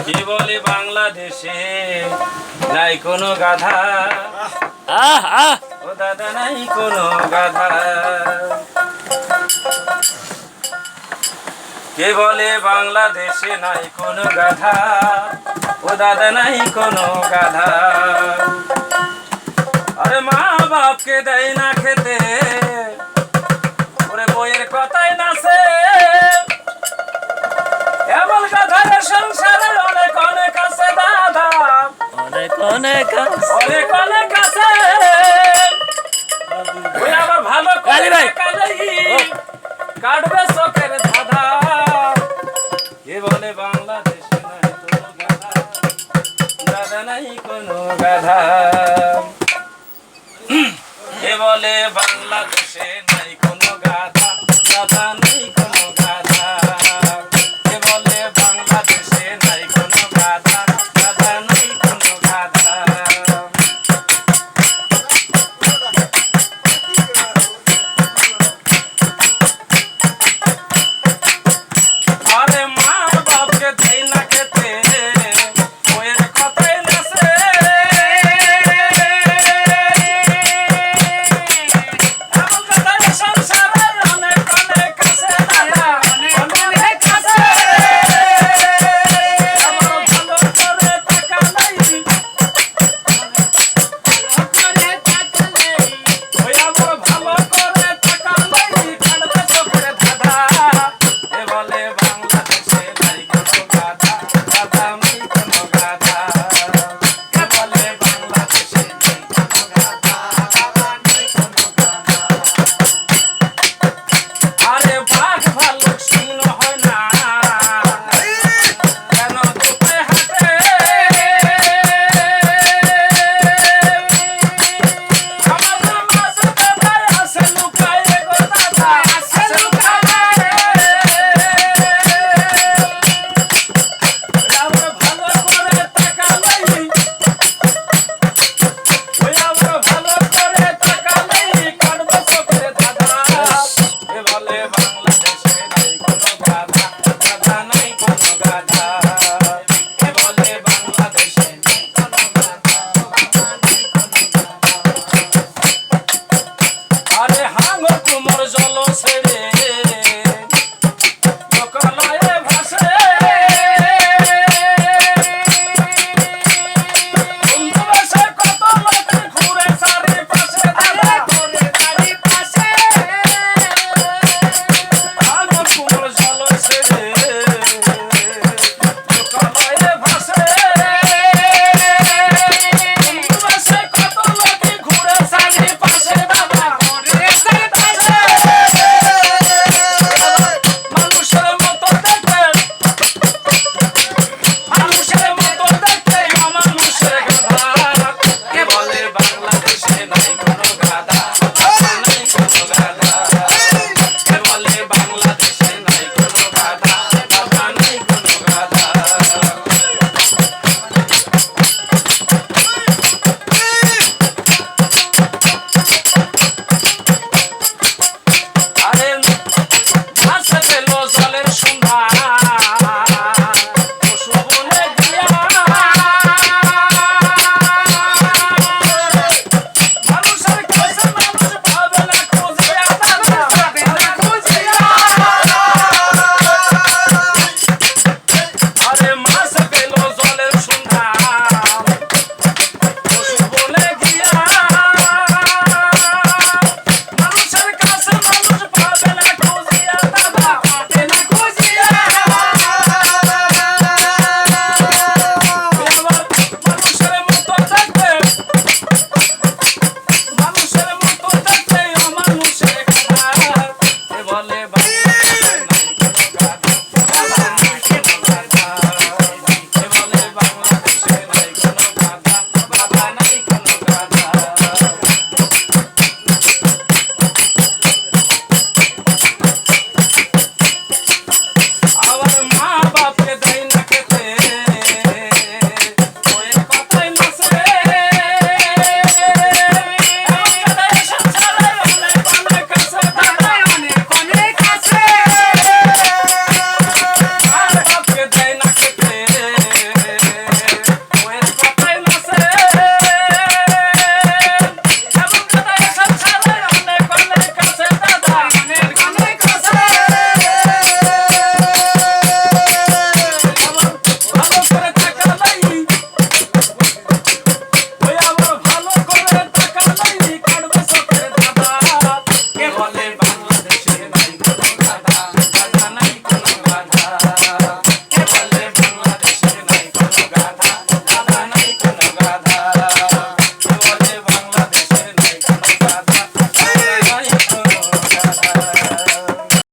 কে বলে বাংলাদেশে নাই কোনো গাধা, ও দাদা নাই কোনো গাধা। কে বলে বাংলাদেশে নাই কোনো গাধা, ও দাদা নাই কোনো গাধা। আরে মা বাপকে দেয় না খেতে, ওরে বইয়ের কথাই নাচে। এমন গাধার সংসারে অনেক অনেক আছে দাদা, অনেক অনেক অনেক অনেক আছে। ওই আবার ভালো করে কাটবে চোখের ধাঁধা। কে বলে বাংলাদেশে নাই কোনো গাধা, দাদা নাই কোনো গাধা। কে বলে বাংলাদেশে